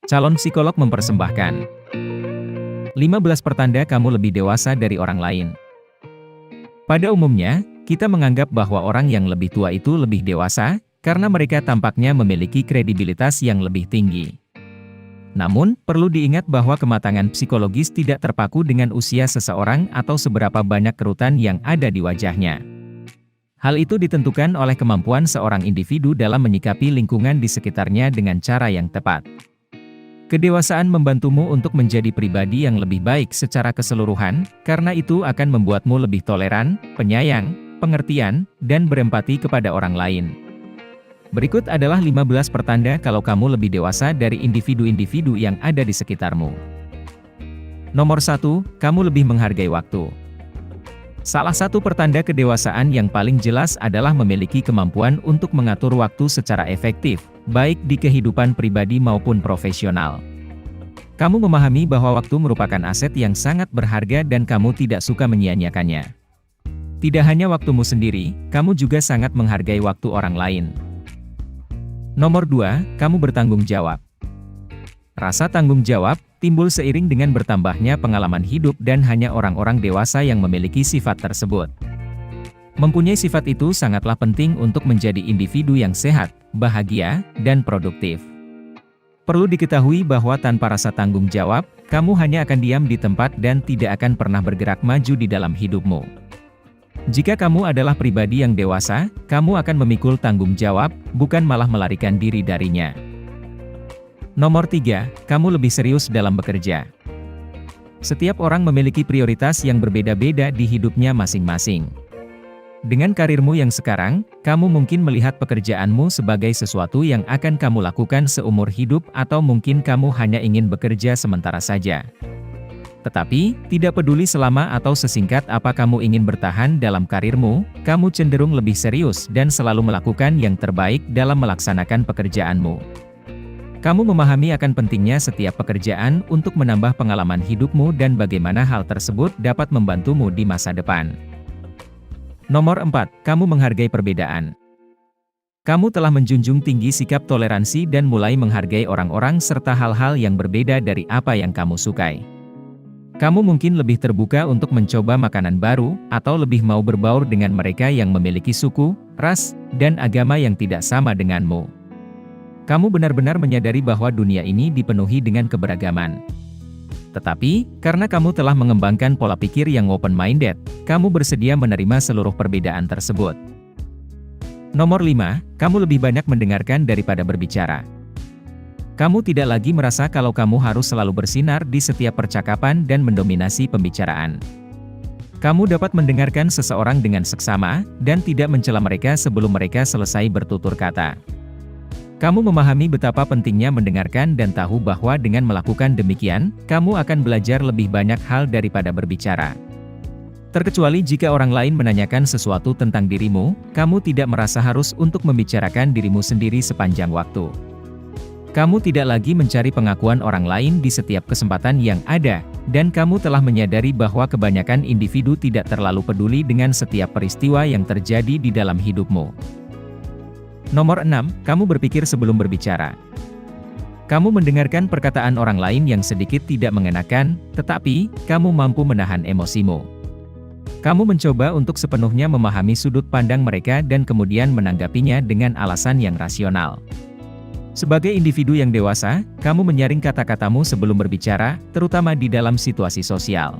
Calon psikolog mempersembahkan 15 pertanda kamu lebih dewasa dari orang lain. Pada umumnya, kita menganggap bahwa orang yang lebih tua itu lebih dewasa, karena mereka tampaknya memiliki kredibilitas yang lebih tinggi. Namun, perlu diingat bahwa kematangan psikologis tidak terpaku dengan usia seseorang atau seberapa banyak kerutan yang ada di wajahnya. Hal itu ditentukan oleh kemampuan seorang individu dalam menyikapi lingkungan di sekitarnya dengan cara yang tepat. Kedewasaan membantumu untuk menjadi pribadi yang lebih baik secara keseluruhan, karena itu akan membuatmu lebih toleran, penyayang, pengertian, dan berempati kepada orang lain. Berikut adalah 15 pertanda kalau kamu lebih dewasa dari individu-individu yang ada di sekitarmu. Nomor 1, kamu lebih menghargai waktu. Salah satu pertanda kedewasaan yang paling jelas adalah memiliki kemampuan untuk mengatur waktu secara efektif, baik di kehidupan pribadi maupun profesional. Kamu memahami bahwa waktu merupakan aset yang sangat berharga dan kamu tidak suka menyia-nyiakannya. Tidak hanya waktumu sendiri, kamu juga sangat menghargai waktu orang lain. Nomor 2, kamu bertanggung jawab. Rasa tanggung jawab timbul seiring dengan bertambahnya pengalaman hidup dan hanya orang-orang dewasa yang memiliki sifat tersebut. Mempunyai sifat itu sangatlah penting untuk menjadi individu yang sehat, bahagia, dan produktif. Perlu diketahui bahwa tanpa rasa tanggung jawab, kamu hanya akan diam di tempat dan tidak akan pernah bergerak maju di dalam hidupmu. Jika kamu adalah pribadi yang dewasa, kamu akan memikul tanggung jawab, bukan malah melarikan diri darinya. Nomor 3, kamu lebih serius dalam bekerja. Setiap orang memiliki prioritas yang berbeda-beda di hidupnya masing-masing. Dengan karirmu yang sekarang, kamu mungkin melihat pekerjaanmu sebagai sesuatu yang akan kamu lakukan seumur hidup atau mungkin kamu hanya ingin bekerja sementara saja. Tetapi, tidak peduli selama atau sesingkat apa kamu ingin bertahan dalam karirmu, kamu cenderung lebih serius dan selalu melakukan yang terbaik dalam melaksanakan pekerjaanmu. Kamu memahami akan pentingnya setiap pekerjaan untuk menambah pengalaman hidupmu dan bagaimana hal tersebut dapat membantumu di masa depan. Nomor 4, kamu menghargai perbedaan. Kamu telah menjunjung tinggi sikap toleransi dan mulai menghargai orang-orang serta hal-hal yang berbeda dari apa yang kamu sukai. Kamu mungkin lebih terbuka untuk mencoba makanan baru, atau lebih mau berbaur dengan mereka yang memiliki suku, ras, dan agama yang tidak sama denganmu. Kamu benar-benar menyadari bahwa dunia ini dipenuhi dengan keberagaman. Tetapi, karena kamu telah mengembangkan pola pikir yang open-minded, kamu bersedia menerima seluruh perbedaan tersebut. Nomor 5, kamu lebih banyak mendengarkan daripada berbicara. Kamu tidak lagi merasa kalau kamu harus selalu bersinar di setiap percakapan dan mendominasi pembicaraan. Kamu dapat mendengarkan seseorang dengan seksama, dan tidak mencela mereka sebelum mereka selesai bertutur kata. Kamu memahami betapa pentingnya mendengarkan dan tahu bahwa dengan melakukan demikian, kamu akan belajar lebih banyak hal daripada berbicara. Terkecuali jika orang lain menanyakan sesuatu tentang dirimu, kamu tidak merasa harus untuk membicarakan dirimu sendiri sepanjang waktu. Kamu tidak lagi mencari pengakuan orang lain di setiap kesempatan yang ada, dan kamu telah menyadari bahwa kebanyakan individu tidak terlalu peduli dengan setiap peristiwa yang terjadi di dalam hidupmu. Nomor 6, kamu berpikir sebelum berbicara. Kamu mendengarkan perkataan orang lain yang sedikit tidak mengenakan, tetapi, kamu mampu menahan emosimu. Kamu mencoba untuk sepenuhnya memahami sudut pandang mereka dan kemudian menanggapinya dengan alasan yang rasional. Sebagai individu yang dewasa, kamu menyaring kata-katamu sebelum berbicara, terutama di dalam situasi sosial.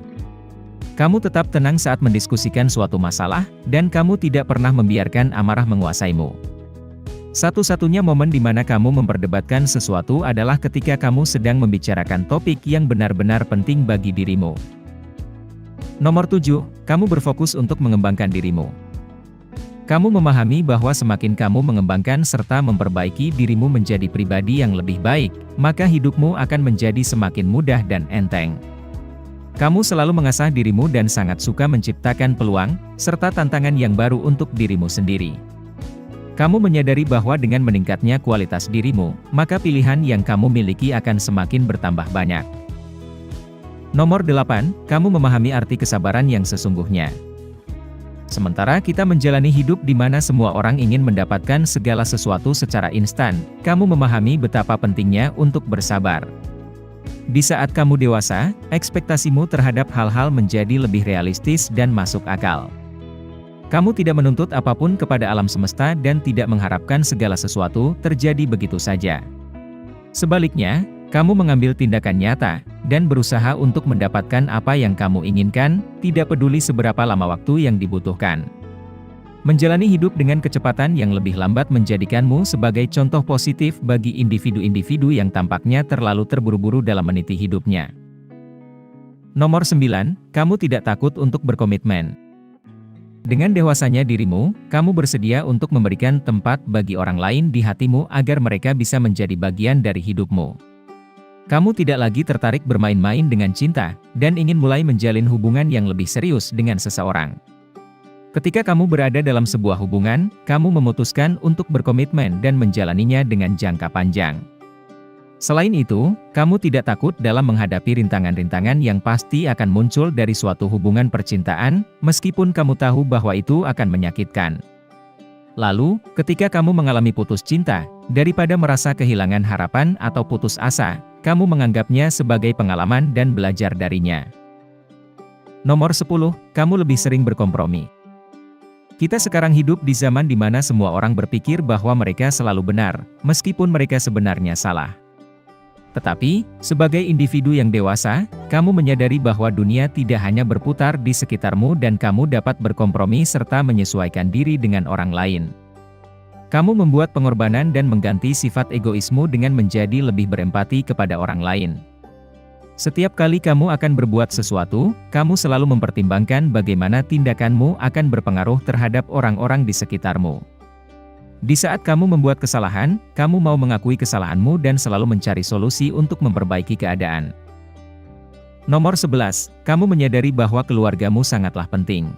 Kamu tetap tenang saat mendiskusikan suatu masalah, dan kamu tidak pernah membiarkan amarah menguasaimu. Satu-satunya momen di mana kamu memperdebatkan sesuatu adalah ketika kamu sedang membicarakan topik yang benar-benar penting bagi dirimu. Nomor 7, kamu berfokus untuk mengembangkan dirimu. Kamu memahami bahwa semakin kamu mengembangkan serta memperbaiki dirimu menjadi pribadi yang lebih baik, maka hidupmu akan menjadi semakin mudah dan enteng. Kamu selalu mengasah dirimu dan sangat suka menciptakan peluang, serta tantangan yang baru untuk dirimu sendiri. Kamu menyadari bahwa dengan meningkatnya kualitas dirimu, maka pilihan yang kamu miliki akan semakin bertambah banyak. Nomor 8, kamu memahami arti kesabaran yang sesungguhnya. Sementara kita menjalani hidup di mana semua orang ingin mendapatkan segala sesuatu secara instan, kamu memahami betapa pentingnya untuk bersabar. Di saat kamu dewasa, ekspektasimu terhadap hal-hal menjadi lebih realistis dan masuk akal. Kamu tidak menuntut apapun kepada alam semesta dan tidak mengharapkan segala sesuatu terjadi begitu saja. Sebaliknya, kamu mengambil tindakan nyata, dan berusaha untuk mendapatkan apa yang kamu inginkan, tidak peduli seberapa lama waktu yang dibutuhkan. Menjalani hidup dengan kecepatan yang lebih lambat menjadikanmu sebagai contoh positif bagi individu-individu yang tampaknya terlalu terburu-buru dalam meniti hidupnya. Nomor 9, kamu tidak takut untuk berkomitmen. Dengan dewasanya dirimu, kamu bersedia untuk memberikan tempat bagi orang lain di hatimu agar mereka bisa menjadi bagian dari hidupmu. Kamu tidak lagi tertarik bermain-main dengan cinta, dan ingin mulai menjalin hubungan yang lebih serius dengan seseorang. Ketika kamu berada dalam sebuah hubungan, kamu memutuskan untuk berkomitmen dan menjalaninya dengan jangka panjang. Selain itu, kamu tidak takut dalam menghadapi rintangan-rintangan yang pasti akan muncul dari suatu hubungan percintaan, meskipun kamu tahu bahwa itu akan menyakitkan. Lalu, ketika kamu mengalami putus cinta, daripada merasa kehilangan harapan atau putus asa, kamu menganggapnya sebagai pengalaman dan belajar darinya. Nomor 10, kamu lebih sering berkompromi. Kita sekarang hidup di zaman di mana semua orang berpikir bahwa mereka selalu benar, meskipun mereka sebenarnya salah. Tetapi, sebagai individu yang dewasa, kamu menyadari bahwa dunia tidak hanya berputar di sekitarmu dan kamu dapat berkompromi serta menyesuaikan diri dengan orang lain. Kamu membuat pengorbanan dan mengganti sifat egoismu dengan menjadi lebih berempati kepada orang lain. Setiap kali kamu akan berbuat sesuatu, kamu selalu mempertimbangkan bagaimana tindakanmu akan berpengaruh terhadap orang-orang di sekitarmu. Di saat kamu membuat kesalahan, kamu mau mengakui kesalahanmu dan selalu mencari solusi untuk memperbaiki keadaan. Nomor 11, kamu menyadari bahwa keluargamu sangatlah penting.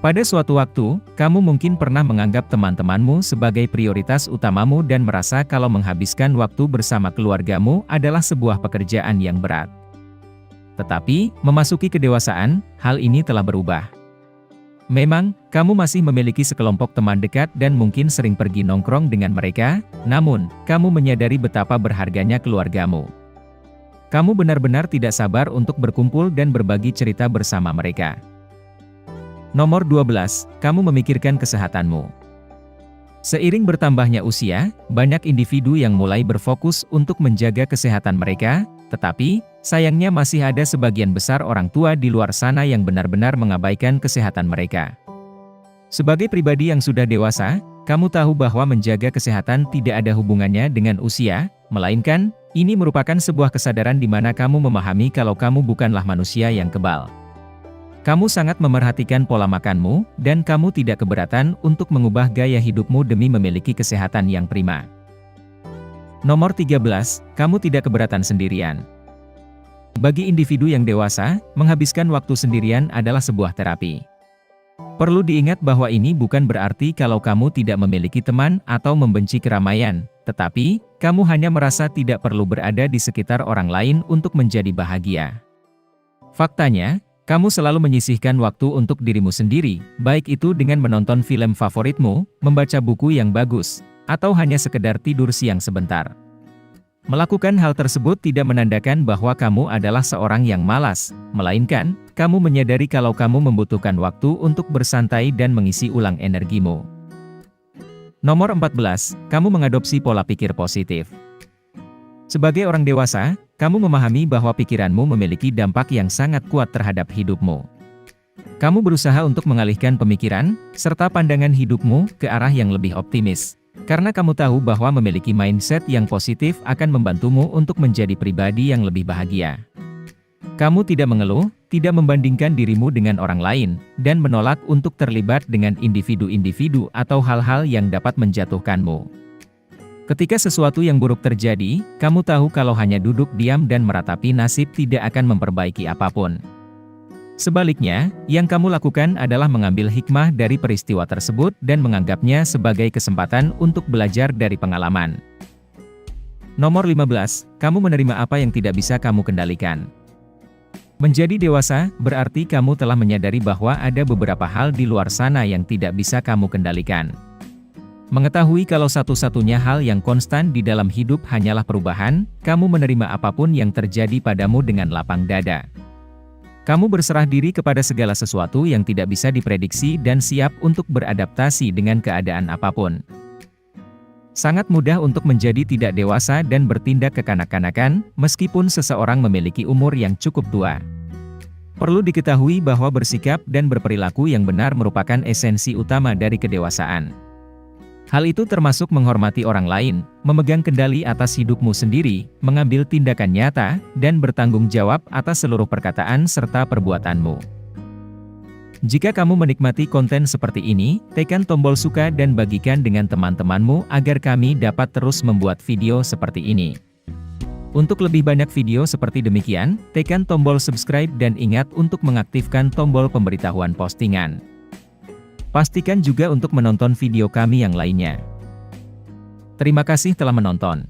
Pada suatu waktu, kamu mungkin pernah menganggap teman-temanmu sebagai prioritas utamamu dan merasa kalau menghabiskan waktu bersama keluargamu adalah sebuah pekerjaan yang berat. Tetapi, memasuki kedewasaan, hal ini telah berubah. Memang, kamu masih memiliki sekelompok teman dekat dan mungkin sering pergi nongkrong dengan mereka, namun, kamu menyadari betapa berharganya keluargamu. Kamu benar-benar tidak sabar untuk berkumpul dan berbagi cerita bersama mereka. Nomor 12, kamu memikirkan kesehatanmu. Seiring bertambahnya usia, banyak individu yang mulai berfokus untuk menjaga kesehatan mereka, tetapi, sayangnya masih ada sebagian besar orang tua di luar sana yang benar-benar mengabaikan kesehatan mereka. Sebagai pribadi yang sudah dewasa, kamu tahu bahwa menjaga kesehatan tidak ada hubungannya dengan usia, melainkan, ini merupakan sebuah kesadaran di mana kamu memahami kalau kamu bukanlah manusia yang kebal. Kamu sangat memerhatikan pola makanmu, dan kamu tidak keberatan untuk mengubah gaya hidupmu demi memiliki kesehatan yang prima. Nomor 13, kamu tidak keberatan sendirian. Bagi individu yang dewasa, menghabiskan waktu sendirian adalah sebuah terapi. Perlu diingat bahwa ini bukan berarti kalau kamu tidak memiliki teman atau membenci keramaian, tetapi, kamu hanya merasa tidak perlu berada di sekitar orang lain untuk menjadi bahagia. Faktanya, kamu selalu menyisihkan waktu untuk dirimu sendiri, baik itu dengan menonton film favoritmu, membaca buku yang bagus, atau hanya sekedar tidur siang sebentar. Melakukan hal tersebut tidak menandakan bahwa kamu adalah seorang yang malas, melainkan, kamu menyadari kalau kamu membutuhkan waktu untuk bersantai dan mengisi ulang energimu. Nomor 14, kamu mengadopsi pola pikir positif. Sebagai orang dewasa, kamu memahami bahwa pikiranmu memiliki dampak yang sangat kuat terhadap hidupmu. Kamu berusaha untuk mengalihkan pemikiran, serta pandangan hidupmu ke arah yang lebih optimis. Karena kamu tahu bahwa memiliki mindset yang positif akan membantumu untuk menjadi pribadi yang lebih bahagia. Kamu tidak mengeluh, tidak membandingkan dirimu dengan orang lain, dan menolak untuk terlibat dengan individu-individu atau hal-hal yang dapat menjatuhkanmu. Ketika sesuatu yang buruk terjadi, kamu tahu kalau hanya duduk diam dan meratapi nasib tidak akan memperbaiki apapun. Sebaliknya, yang kamu lakukan adalah mengambil hikmah dari peristiwa tersebut dan menganggapnya sebagai kesempatan untuk belajar dari pengalaman. Nomor 15, kamu menerima apa yang tidak bisa kamu kendalikan. Menjadi dewasa, berarti kamu telah menyadari bahwa ada beberapa hal di luar sana yang tidak bisa kamu kendalikan. Mengetahui kalau satu-satunya hal yang konstan di dalam hidup hanyalah perubahan, kamu menerima apapun yang terjadi padamu dengan lapang dada. Kamu berserah diri kepada segala sesuatu yang tidak bisa diprediksi dan siap untuk beradaptasi dengan keadaan apapun. Sangat mudah untuk menjadi tidak dewasa dan bertindak kekanak-kanakan, meskipun seseorang memiliki umur yang cukup tua. Perlu diketahui bahwa bersikap dan berperilaku yang benar merupakan esensi utama dari kedewasaan. Hal itu termasuk menghormati orang lain, memegang kendali atas hidupmu sendiri, mengambil tindakan nyata, dan bertanggung jawab atas seluruh perkataan serta perbuatanmu. Jika kamu menikmati konten seperti ini, tekan tombol suka dan bagikan dengan teman-temanmu agar kami dapat terus membuat video seperti ini. Untuk lebih banyak video seperti demikian, tekan tombol subscribe dan ingat untuk mengaktifkan tombol pemberitahuan postingan. Pastikan juga untuk menonton video kami yang lainnya. Terima kasih telah menonton.